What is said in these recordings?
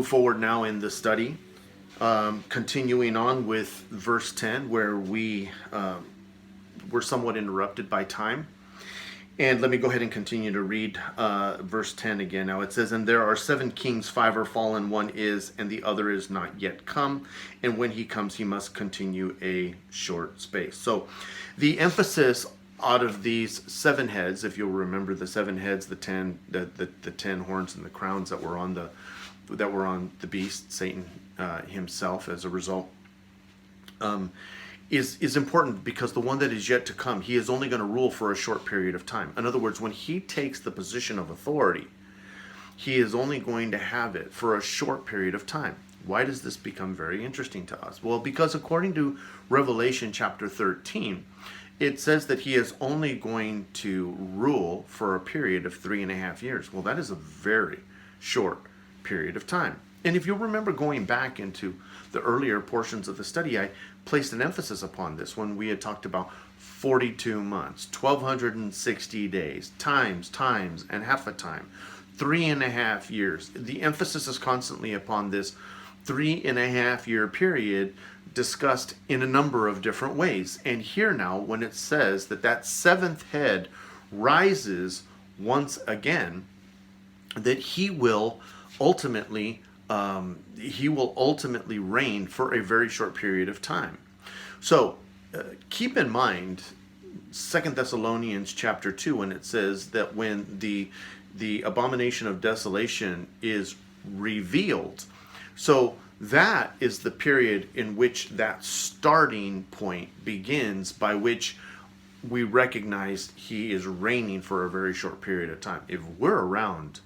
forward now in the study, continuing on with verse 10, where we were somewhat interrupted by time. And let me go ahead and continue to read verse 10 again. Now it says, "And there are 7 kings, 5 are fallen, 1 is, and the other is not yet come. And when he comes, he must continue a short space." So the emphasis out of these 7 heads, if you'll remember the 7 heads, the 10 horns and the crowns that were on the beast, Satan himself as a result, is important, because the one that is yet to come, he is only going to rule for a short period of time. In other words, when he takes the position of authority, he is only going to have it for a short period of time. Why does this become very interesting to us? Well, because according to Revelation chapter 13, it says that he is only going to rule for a period of 3.5 years. Well, that is a very short period of time. And if you'll remember going back into the earlier portions of the study, I placed an emphasis upon this when we had talked about 42 months, 1,260 days, times, and half a time, 3.5 years. The emphasis is constantly upon this 3.5 year period, discussed in a number of different ways. And here now, when it says that that 7th head rises once again, that he will ultimately reign for a very short period of time. So keep in mind 2 Thessalonians chapter 2, when it says that when the abomination of desolation is revealed, so that is the period in which that starting point begins, by which we recognize he is reigning for a very short period of time. If we're around,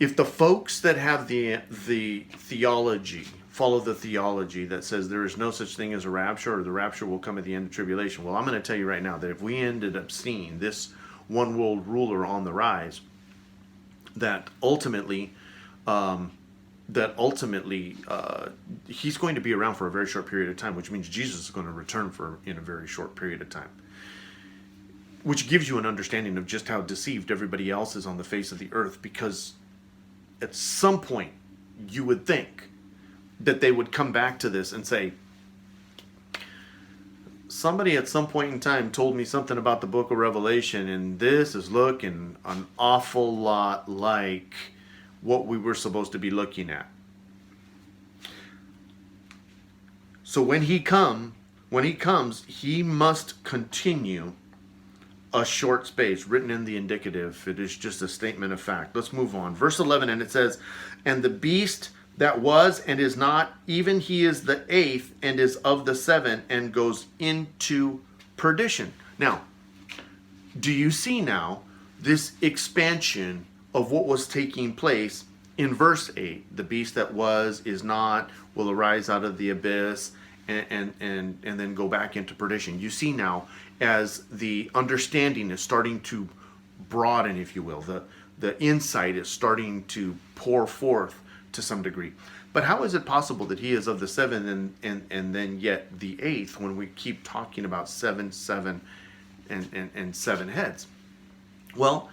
if the folks that have the theology, follow the theology that says there is no such thing as a rapture, or the rapture will come at the end of tribulation, well, I'm going to tell you right now that if we ended up seeing this one world ruler on the rise, that ultimately he's going to be around for a very short period of time, which means Jesus is going to return in a very short period of time. Which gives you an understanding of just how deceived everybody else is on the face of the earth, because at some point you would think that they would come back to this and say, somebody at some point in time told me something about the book of Revelation, and this is looking an awful lot like what we were supposed to be looking at. So when he comes, he must continue a short space, written in the indicative. It is just a statement of fact. Let's move on. Verse 11, and it says, "And the beast that was and is not, even he is the 8th, and is of the 7, and goes into perdition." Now, do you see now this expansion of what was taking place in verse 8? The beast that was, is not, will arise out of the abyss, and then go back into perdition. You see now, as the understanding is starting to broaden, if you will, the insight is starting to pour forth to some degree. But how is it possible that he is of the 7 and then yet the 8th, when we keep talking about 7, and 7 heads? Well,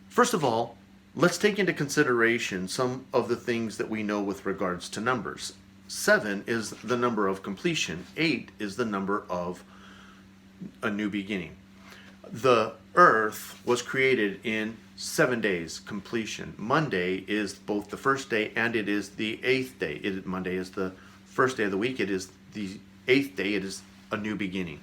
first of all, let's take into consideration some of the things that we know with regards to numbers. 7 is the number of completion. 8 is the number of a new beginning. The earth was created in 7 days, completion. Monday is both the first day and it is the 8th day. Monday is the first day of the week. It is the 8th day. It is a new beginning.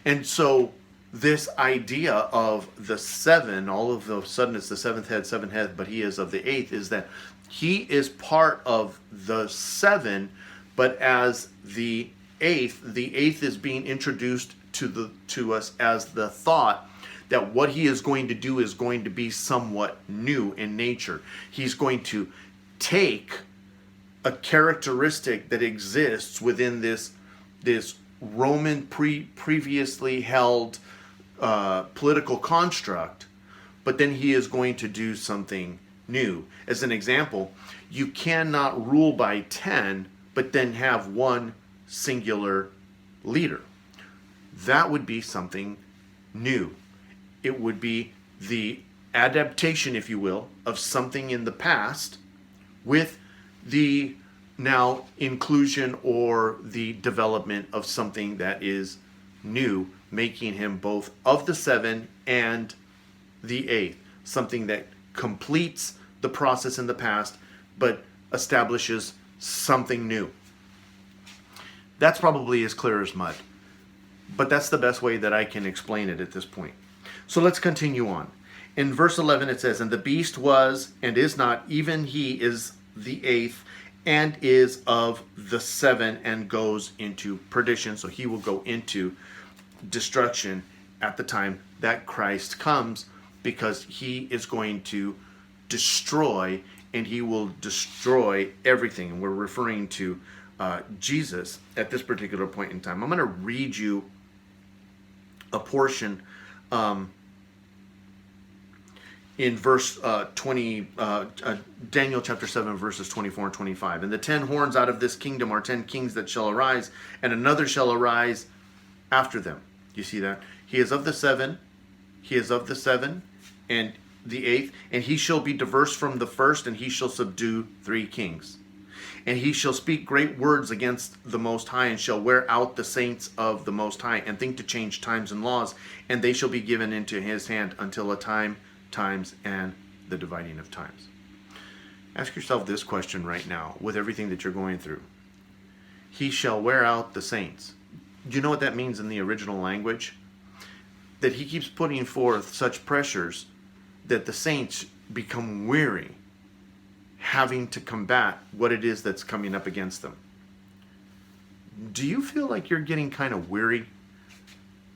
And so this idea of the 7, all of a sudden it's the 7th head, but he is of the 8th, is that he is part of the 7, but as the 8th is being introduced to us as the thought that what he is going to do is going to be somewhat new in nature. He's going to take a characteristic that exists within this Roman previously held political construct, but then he is going to do something new. As an example, you cannot rule by 10 but then have one singular leader. That would be something new. It would be the adaptation, if you will, of something in the past with the now inclusion or the development of something that is new, making him both of the seven and the eighth, something that completes the process in the past but establishes something new. That's probably as clear as mud, but that's the best way that I can explain it at this point. So let's continue on. In verse 11 it says, "And the beast was and is not, even he is the eighth, and is of the seven, and goes into perdition." So he will go into destruction at the time that Christ comes, because he is going to destroy, and he will destroy everything. And we're referring to Jesus at this particular point in time. I'm going to read you a portion in verse 20, Daniel chapter 7, verses 24 and 25. "And the 10 horns out of this kingdom are 10 kings that shall arise, and another shall arise after them." You see that? "He is of the seven, and the eighth, and he shall be diverse from the first, and he shall subdue 3 kings. And he shall speak great words against the Most High, and shall wear out the saints of the Most High, and think to change times and laws, and they shall be given into his hand until a time, times, and the dividing of times." Ask yourself this question right now, with everything that you're going through. He shall wear out the saints. Do you know what that means in the original language? That he keeps putting forth such pressures that the saints become weary, having to combat what it is that's coming up against them. Do you feel like you're getting kind of weary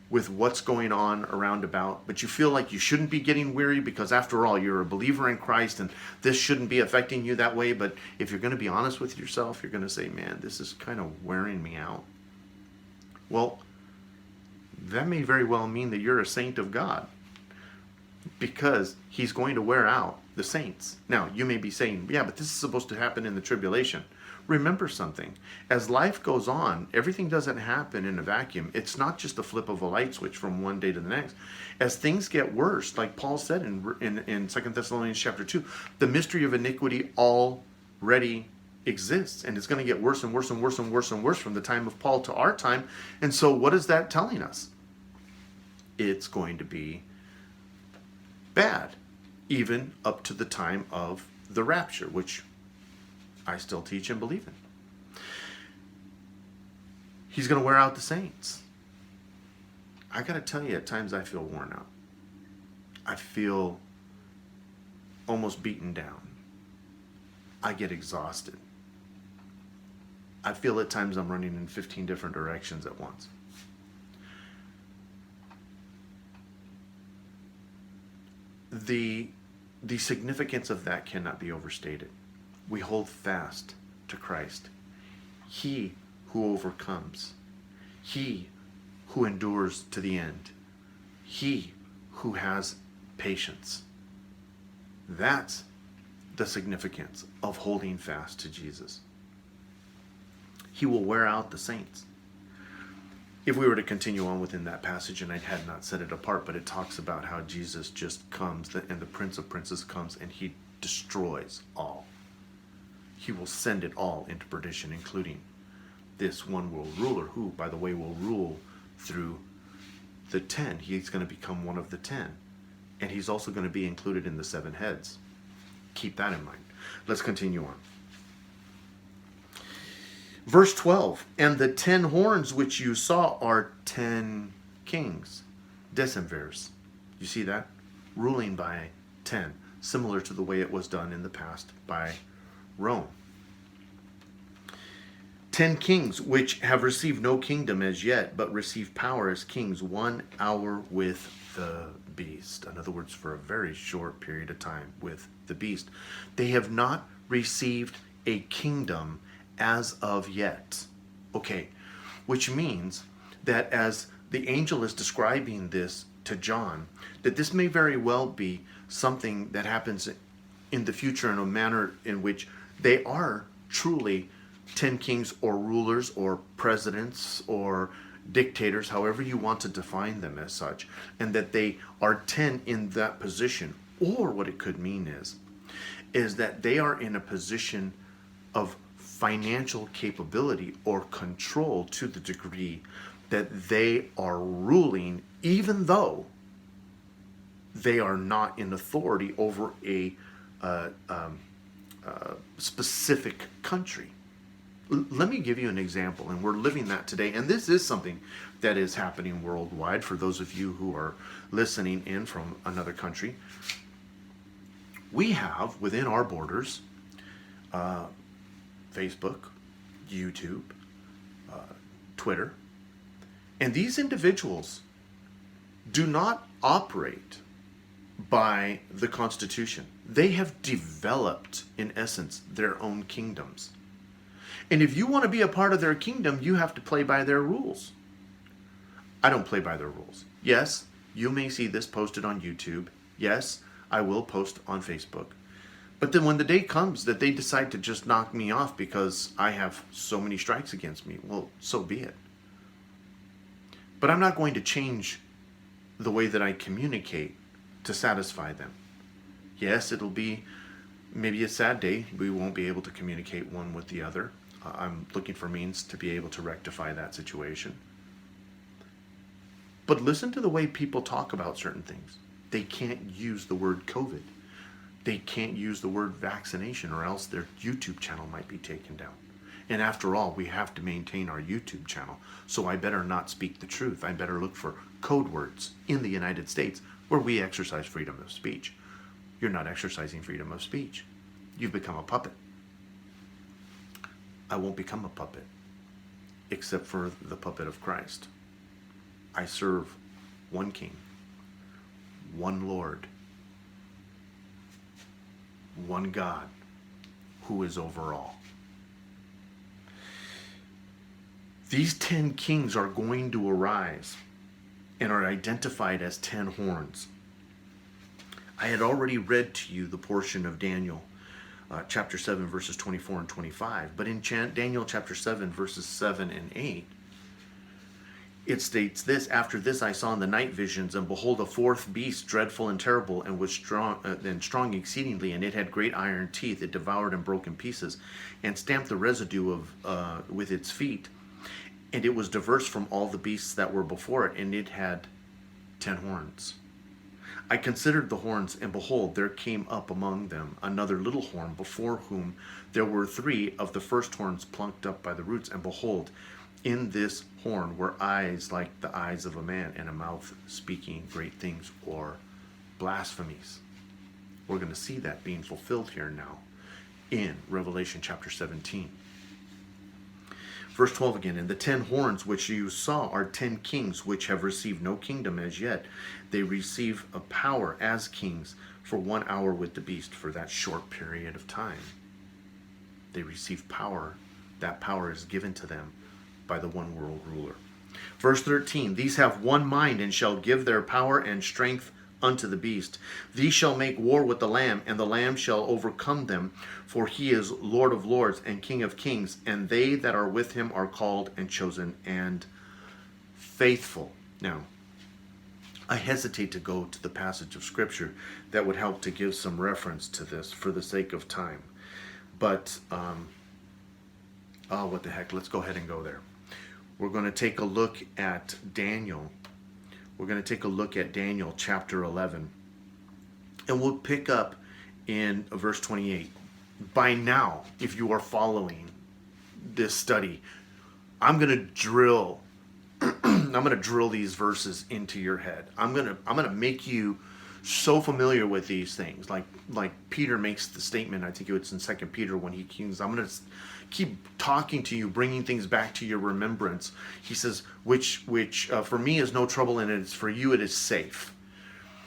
with what's going on around about, but you feel like you shouldn't be getting weary, because after all, you're a believer in Christ and this shouldn't be affecting you that way? But if you're going to be honest with yourself, you're going to say, "Man, this is kind of wearing me out." Well, that may very well mean that you're a saint of God, because he's going to wear out the saints. Now, you may be saying, "Yeah, but this is supposed to happen in the tribulation." Remember something. As life goes on, everything doesn't happen in a vacuum. It's not just a flip of a light switch from one day to the next. As things get worse, like Paul said in 2 Thessalonians chapter 2, the mystery of iniquity already exists, and it's going to get worse and worse and worse and worse and worse from the time of Paul to our time. And so what is that telling us? It's going to be bad, even up to the time of the rapture, which I still teach and believe in. He's going to wear out the saints. I got to tell you, at times I feel worn out. I feel almost beaten down. I get exhausted. I feel at times I'm running in 15 different directions at once. The significance of that cannot be overstated. We hold fast to Christ. He who overcomes. He who endures to the end. He who has patience. That's the significance of holding fast to Jesus. He will wear out the saints. If we were to continue on within that passage, and I had not set it apart, but it talks about how Jesus just comes, and the Prince of Princes comes, and he destroys all. He will send it all into perdition, including this one world ruler, who, by the way, will rule through the 10. He's going to become one of the 10. And he's also going to be included in the 7 heads. Keep that in mind. Let's continue on. Verse 12, "And the 10 horns which you saw are 10 kings, decemvirs." You see that? Ruling by 10, similar to the way it was done in the past by Rome. 10 kings which have received no kingdom as yet, but receive power as kings 1 hour with the beast. In other words, for a very short period of time with the beast. They have not received a kingdom as of yet. Okay, which means that as the angel is describing this to John, that this may very well be something that happens in the future in a manner in which they are truly 10 kings or rulers or presidents or dictators, however you want to define them as such, and that they are 10 in that position. Or what it could mean is is that they are in a position of financial capability or control to the degree that they are ruling, even though they are not in authority over a specific country. Let me give you an example, and we're living that today, and this is something that is happening worldwide for those of you who are listening in from another country. We have within our borders Facebook, YouTube, Twitter, and these individuals do not operate by the Constitution. They have developed, in essence, their own kingdoms. And if you want to be a part of their kingdom, you have to play by their rules. I don't play by their rules. Yes, you may see this posted on YouTube. Yes, I will post on Facebook. But then when the day comes that they decide to just knock me off because I have so many strikes against me, well, so be it. But I'm not going to change the way that I communicate to satisfy them. Yes, it'll be maybe a sad day. We won't be able to communicate one with the other. I'm looking for means to be able to rectify that situation. But listen to the way people talk about certain things. They can't use the word COVID. They can't use the word vaccination, or else their YouTube channel might be taken down. And after all, we have to maintain our YouTube channel. So I better not speak the truth. I better look for code words in the United States where we exercise freedom of speech. You're not exercising freedom of speech. You've become a puppet. I won't become a puppet, except for the puppet of Christ. I serve one King, one Lord, one God, who is over all. These 10 kings are going to arise and are identified as 10 horns. I had already read to you the portion of Daniel chapter 7 verses 24 and 25, but in Daniel chapter 7 verses 7 and 8, it states this: after this I saw in the night visions, and behold, a fourth beast, dreadful and terrible, and was strong exceedingly, and it had great iron teeth. It devoured and broke in pieces, and stamped the residue of with its feet. And it was diverse from all the beasts that were before it, and it had 10 horns. I considered the horns, and behold, there came up among them another little horn, before whom there were 3 of the first horns plucked up by the roots. And behold, in this horn were eyes like the eyes of a man, and a mouth speaking great things or blasphemies. We're going to see that being fulfilled here now in Revelation chapter 17. Verse 12 again, and the 10 horns which you saw are 10 kings, which have received no kingdom as yet. They receive a power as kings for 1 hour with the beast, for that short period of time. They receive power. That power is given to them by the one world ruler. Verse 13, these have one mind, and shall give their power and strength unto the beast. These shall make war with the Lamb, and the Lamb shall overcome them, for he is Lord of lords and King of kings, and they that are with him are called and chosen and faithful. Now, I hesitate to go to the passage of Scripture that would help to give some reference to this for the sake of time. But, what the heck, let's go ahead and go there. We're going to take a look at Daniel. We're going to take a look at Daniel chapter 11. And we'll pick up in verse 28. By now, if you are following this study, I'm going to drill these verses into your head. I'm going to make you so familiar with these things. Like Peter makes the statement, I think it's in 2 Peter when he keeps, I'm going to keep talking to you, bringing things back to your remembrance. He says, which for me is no trouble, and it's for you it is safe.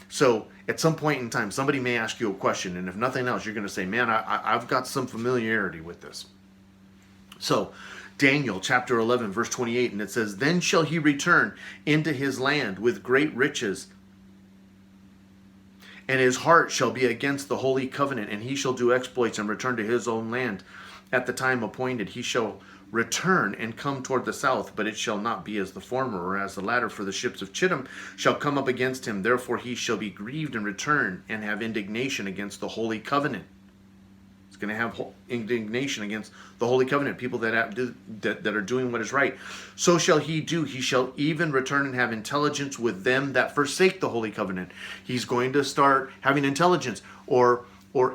So at some point in time, somebody may ask you a question, and if nothing else, you're going to say, man, I've got some familiarity with this. So Daniel chapter 11 verse 28, and it says, then shall he return into his land with great riches, and his heart shall be against the holy covenant, and he shall do exploits and return to his own land. At the time appointed he shall return and come toward the south, but it shall not be as the former or as the latter, for the ships of Chittim shall come up against him. Therefore he shall be grieved and return and have indignation against the holy covenant. It's going to have indignation against the Holy Covenant, people that are doing what is right. So shall he do. He shall even return and have intelligence with them that forsake the Holy Covenant. He's going to start having intelligence or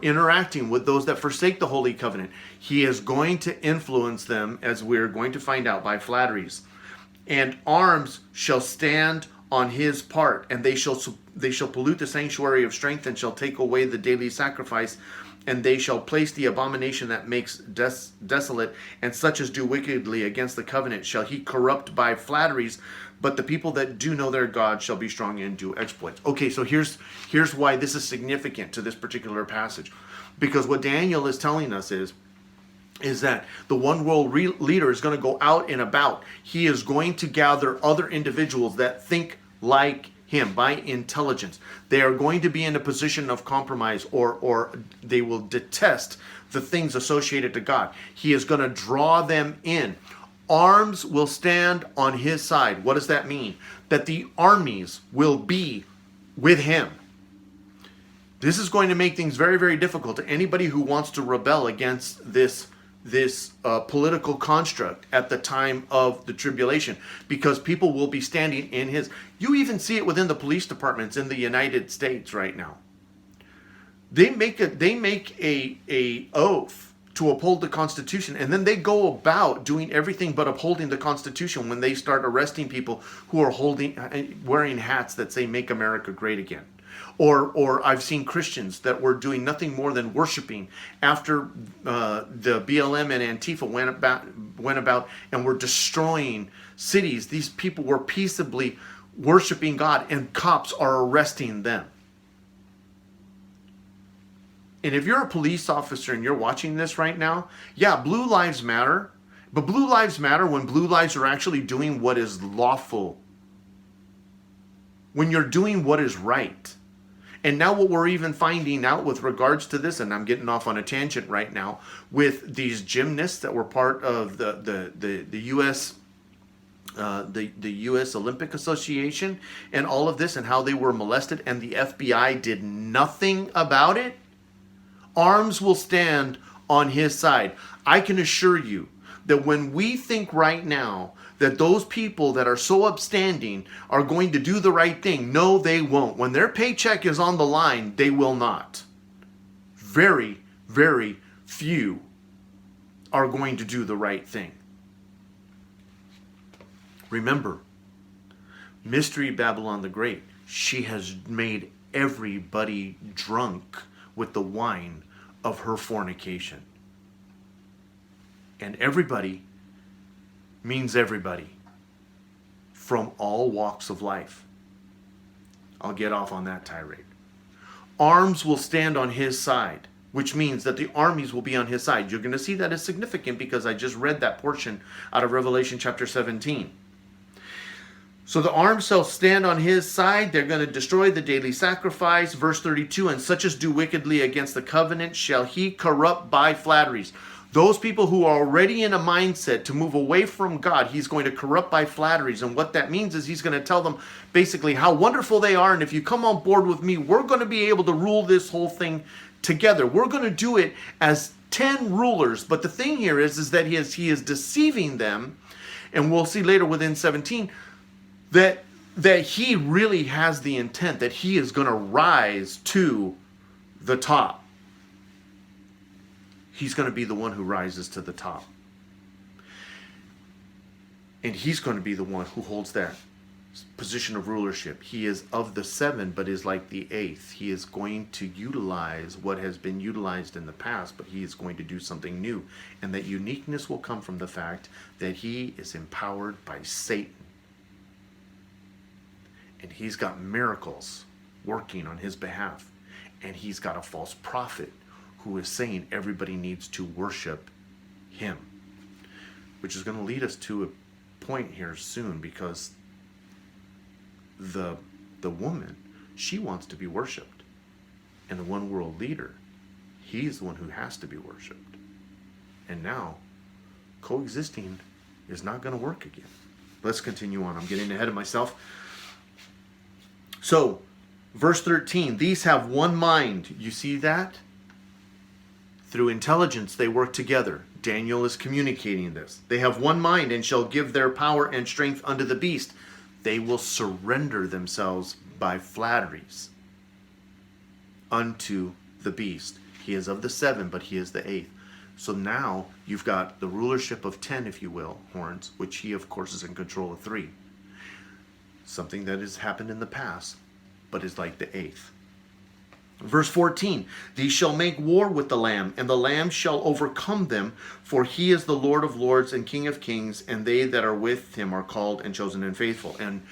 interacting with those that forsake the Holy Covenant. He is going to influence them, as we're going to find out, by flatteries. And arms shall stand on his part, and they shall pollute the sanctuary of strength, and shall take away the daily sacrifice, and they shall place the abomination that makes desolate, and such as do wickedly against the covenant shall he corrupt by flatteries, but the people that do know their God shall be strong and do exploits. Okay, so here's why this is significant to this particular passage. Because what Daniel is telling us is that the one world leader is going to go out and about. He is going to gather other individuals that think like him by intelligence. They are going to be in a position of compromise, or they will detest the things associated to God. He is going to draw them in. Arms will stand on his side. What does that mean? That the armies will be with him. This is going to make things very, very difficult to anybody who wants to rebel against this political construct at the time of the tribulation, because people will be standing in his. You even see it within the police departments in the United States right now. They make a oath to uphold the Constitution, and then they go about doing everything but upholding the Constitution when they start arresting people who are wearing hats that say "Make America Great Again." Or I've seen Christians that were doing nothing more than worshiping after the BLM and Antifa went about and were destroying cities. These people were peaceably worshiping God, and cops are arresting them. And if you're a police officer and you're watching this right now, yeah, blue lives matter. But blue lives matter when blue lives are actually doing what is lawful. When you're doing what is right. And now what we're even finding out with regards to this, and I'm getting off on a tangent right now, with these gymnasts that were part of the U.S. The U.S. Olympic Association and all of this, and how they were molested, and the FBI did nothing about it. Arms will stand on his side. I can assure you that when we think right now that those people that are so upstanding are going to do the right thing, no, they won't. When their paycheck is on the line, they will not. Very, very few are going to do the right thing. Remember, Mystery Babylon the Great, she has made everybody drunk with the wine of her fornication. And everybody means everybody from all walks of life. I'll get off on that tirade. Arms will stand on his side, which means that the armies will be on his side. You're going to see that is significant because I just read that portion out of Revelation chapter 17. So the arms shall stand on his side. They're going to destroy the daily sacrifice. Verse 32, and such as do wickedly against the covenant shall he corrupt by flatteries. Those people who are already in a mindset to move away from God, he's going to corrupt by flatteries. And what that means is he's going to tell them basically how wonderful they are. And if you come on board with me, we're going to be able to rule this whole thing together. We're going to do it as 10 rulers. But the thing here is that he is deceiving them. And we'll see later within 17 that he really has the intent that he is going to rise to the top. He's going to be the one who rises to the top. And he's going to be the one who holds that position of rulership. He is of the 7, but is like the 8th. He is going to utilize what has been utilized in the past, but he is going to do something new. And that uniqueness will come from the fact that he is empowered by Satan. And he's got miracles working on his behalf. And he's got a false prophet who is saying everybody needs to worship him. Which is going to lead us to a point here soon, because the woman, she wants to be worshipped. And the one world leader, he's the one who has to be worshipped. And now, coexisting is not going to work again. Let's continue on. I'm getting ahead of myself. So, verse 13, these have one mind. You see that? Through intelligence, they work together. Daniel is communicating this. They have one mind and shall give their power and strength unto the beast. They will surrender themselves by flatteries unto the beast. He is of the seven, but he is the eighth. So now you've got the rulership of 10, if you will, horns, which he, of course, is in control of 3. Something that has happened in the past, but is like the eighth. Verse 14, these shall make war with the Lamb, and the Lamb shall overcome them, for he is the Lord of lords and King of kings, and they that are with him are called and chosen and faithful. And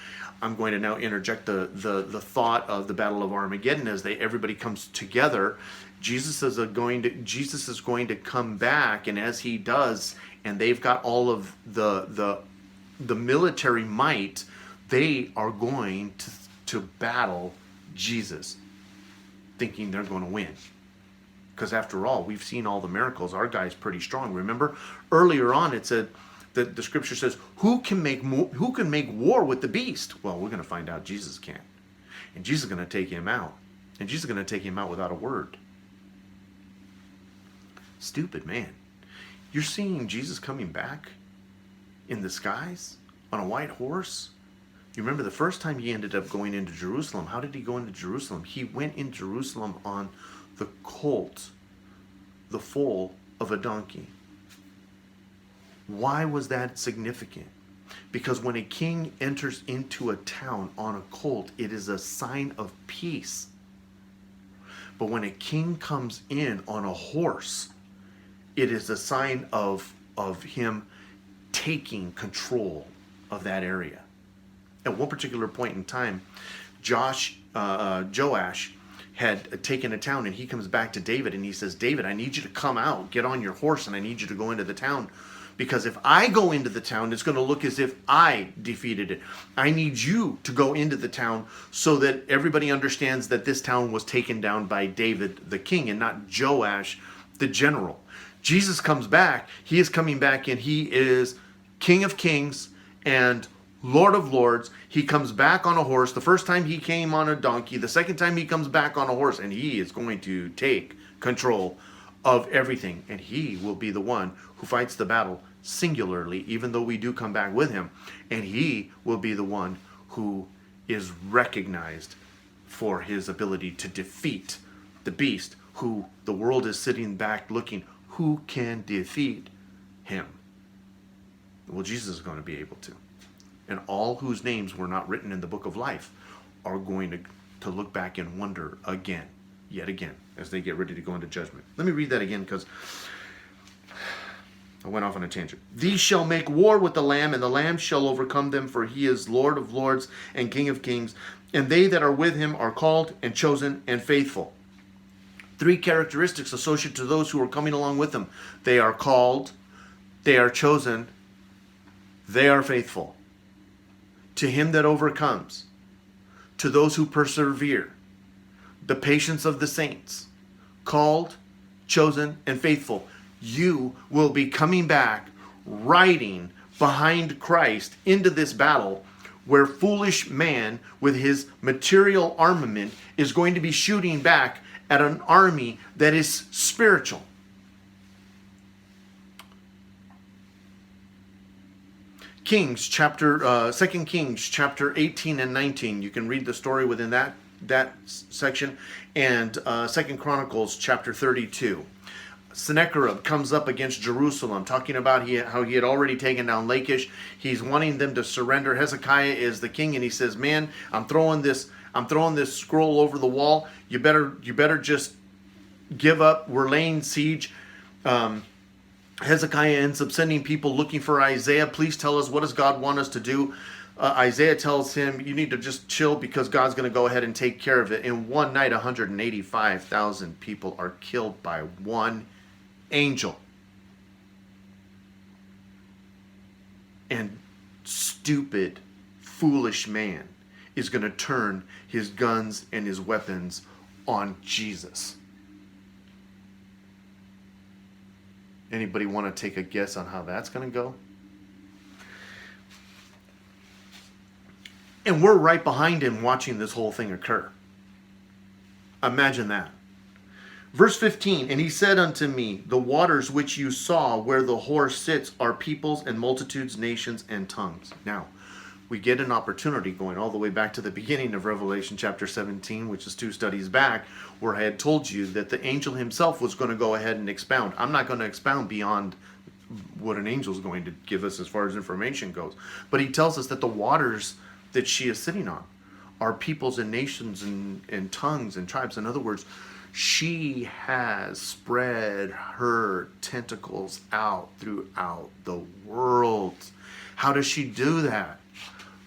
I'm going to now interject the thought of the Battle of Armageddon as everybody comes together. Jesus is going to come back, and as he does, and they've got all of the military might, they are going to battle Jesus, thinking they're going to win. Because after all, we've seen all the miracles. Our guy's pretty strong. Remember, earlier on it said that the scripture says, who can make war with the beast? Well, we're going to find out Jesus can. And Jesus is going to take him out. And Jesus is going to take him out without a word. Stupid man. You're seeing Jesus coming back in the skies on a white horse? You remember the first time he ended up going into Jerusalem. How did he go into Jerusalem? He went in Jerusalem on the colt, the foal of a donkey. Why was that significant? Because when a king enters into a town on a colt, it is a sign of peace. But when a king comes in on a horse, it is a sign of him taking control of that area. At one particular point in time, Joash had taken a town, and he comes back to David and he says, David, I need you to come out, get on your horse, and I need you to go into the town. Because if I go into the town, it's going to look as if I defeated it. I need you to go into the town so that everybody understands that this town was taken down by David the king and not Joash the general. Jesus comes back. He is coming back, and he is King of kings and Lord of lords. He comes back on a horse. The first time he came on a donkey. The second time he comes back on a horse, and he is going to take control of everything. And he will be the one who fights the battle singularly, even though we do come back with him. And he will be the one who is recognized for his ability to defeat the beast, who the world is sitting back looking, who can defeat him? Well, Jesus is going to be able to. And all whose names were not written in the book of life are going to look back and wonder again, yet again, as they get ready to go into judgment. Let me read that again, because I went off on a tangent. These shall make war with the Lamb, and the Lamb shall overcome them, for he is Lord of lords and King of kings, and they that are with him are called and chosen and faithful. 3 characteristics associated to those who are coming along with him. They are called, they are chosen, they are faithful. To him that overcomes, to those who persevere, the patience of the saints, called, chosen, and faithful. You will be coming back, riding behind Christ into this battle where foolish man with his material armament is going to be shooting back at an army that is spiritual. Two Kings chapter 18 and 19. You can read the story within that section, and 2 Chronicles chapter 32. Sennacherib comes up against Jerusalem, talking about how he had already taken down Lachish. He's wanting them to surrender. Hezekiah is the king, and he says, "Man, I'm throwing this scroll over the wall. You better just give up. We're laying siege." Hezekiah ends up sending people looking for Isaiah. Please tell us, what does God want us to do? Isaiah tells him, you need to just chill because God's going to go ahead and take care of it. In one night, 185,000 people are killed by one angel. And stupid, foolish man is going to turn his guns and his weapons on Jesus. Anybody want to take a guess on how that's going to go? And we're right behind him watching this whole thing occur. Imagine that. Verse 15, and he said unto me, the waters which you saw where the whore sits are peoples and multitudes, nations, and tongues. Now, we get an opportunity going all the way back to the beginning of Revelation chapter 17, which is 2 studies back, where I had told you that the angel himself was going to go ahead and expound. I'm not going to expound beyond what an angel is going to give us as far as information goes. But he tells us that the waters that she is sitting on are peoples and nations and tongues and tribes. In other words, she has spread her tentacles out throughout the world. How does she do that?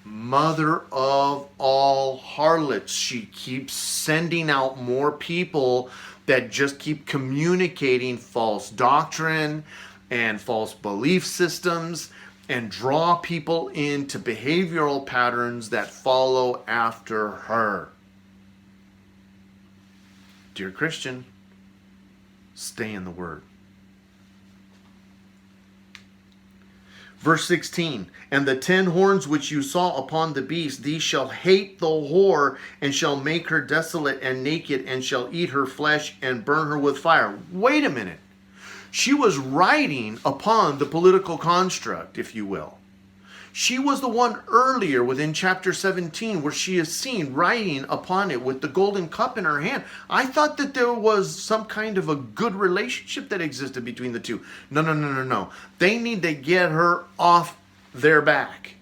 Mother of all harlots. She keeps sending out more people that just keep communicating false doctrine and false belief systems and draw people into behavioral patterns that follow after her. Dear Christian, stay in the Word. Verse 16, and the 10 horns which you saw upon the beast, these shall hate the whore, and shall make her desolate and naked, and shall eat her flesh and burn her with fire. Wait a minute. She was riding upon the political construct, if you will. She was the one earlier within chapter 17 where she is seen riding upon it with the golden cup in her hand. I thought that there was some kind of a good relationship that existed between the two. No. They need to get her off their back.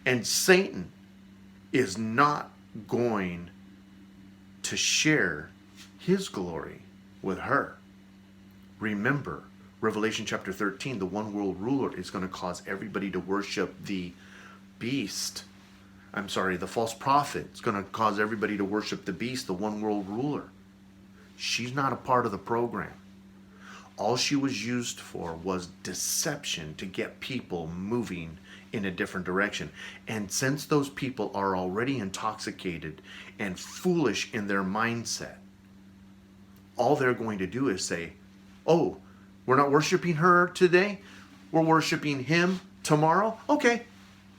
And Satan is not going to share his glory with her. Remember, Revelation chapter 13, the one world ruler is going to cause everybody to worship the beast. The false prophet. It's going to cause everybody to worship the beast, the one world ruler. She's not a part of the program. All she was used for was deception to get people moving in a different direction. And since those people are already intoxicated and foolish in their mindset, all they're going to do is say, oh, we're not worshiping her today. We're worshiping him tomorrow. Okay.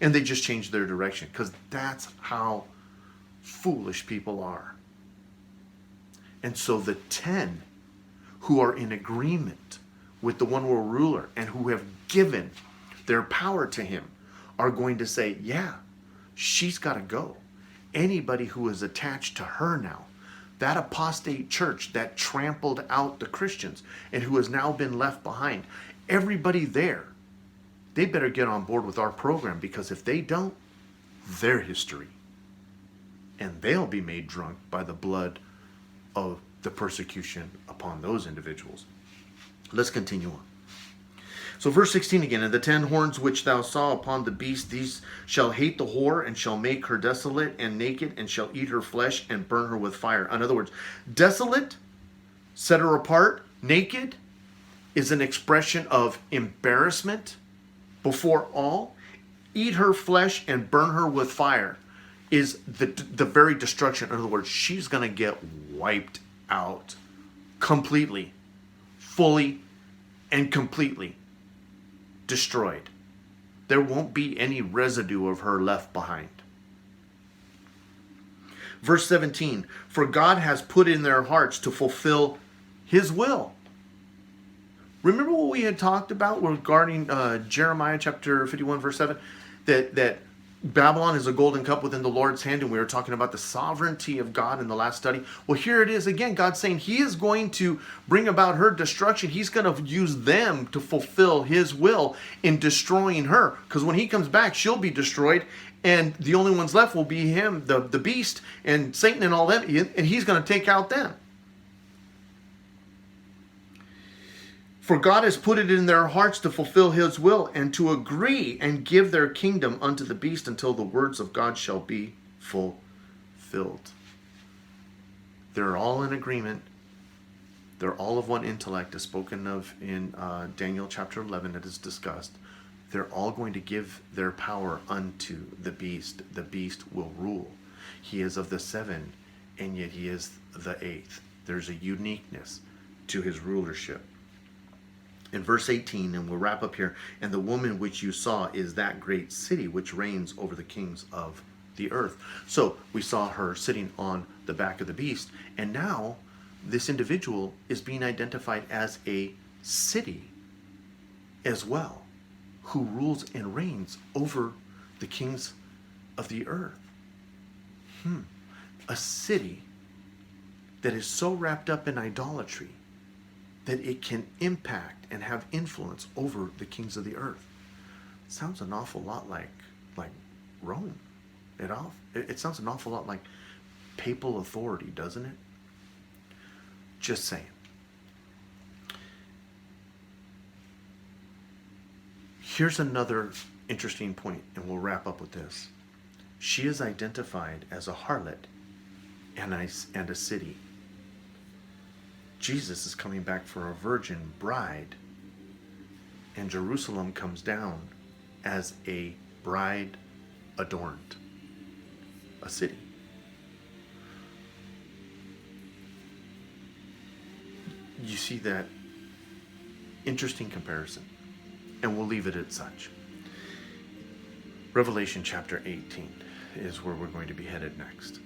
And they just change their direction because that's how foolish people are. And so the 10 who are in agreement with the one world ruler and who have given their power to him are going to say, yeah, she's got to go. Anybody who is attached to her now, that apostate church that trampled out the Christians and who has now been left behind, everybody there, they better get on board with our program, because if they don't, they're history. And they'll be made drunk by the blood of the persecution upon those individuals. Let's continue on. So verse 16 again, and the 10 horns which thou saw upon the beast, these shall hate the whore, and shall make her desolate and naked, and shall eat her flesh and burn her with fire. In other words, desolate, set her apart, naked, is an expression of embarrassment before all. Eat her flesh and burn her with fire is the very destruction. In other words, she's going to get wiped out completely, fully, and completely destroyed. There won't be any residue of her left behind. Verse 17, for God has put in their hearts to fulfill his will. Remember what we had talked about regarding Jeremiah chapter 51 verse 7? That Babylon is a golden cup within the Lord's hand, and we were talking about the sovereignty of God in the last study. Well, here it is again. God's saying he is going to bring about her destruction. He's going to use them to fulfill his will in destroying her. Because when he comes back, she'll be destroyed, and the only ones left will be him, the beast, and Satan and all them, and he's going to take out them. For God has put it in their hearts to fulfill his will, and to agree and give their kingdom unto the beast until the words of God shall be fulfilled. They're all in agreement. They're all of one intellect, as spoken of in Daniel chapter 11 that is discussed. They're all going to give their power unto the beast. The beast will rule. He is of the 7, and yet he is the 8th. There's a uniqueness to his rulership. In verse 18, and we'll wrap up here, and the woman which you saw is that great city which reigns over the kings of the earth. So we saw her sitting on the back of the beast, and now this individual is being identified as a city as well, who rules and reigns over the kings of the earth. A city that is so wrapped up in idolatry that it can impact and have influence over the kings of the earth. Sounds an awful lot like Rome. It sounds an awful lot like papal authority, doesn't it? Just saying. Here's another interesting point, and we'll wrap up with this. She is identified as a harlot and a city. Jesus is coming back for a virgin bride, and Jerusalem comes down as a bride adorned, a city. You see that interesting comparison, and we'll leave it at such. Revelation chapter 18 is where we're going to be headed next.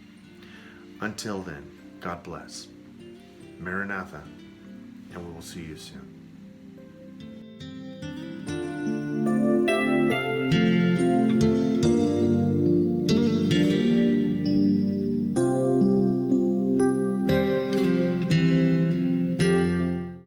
Until then, God bless. Maranatha, and we will see you soon.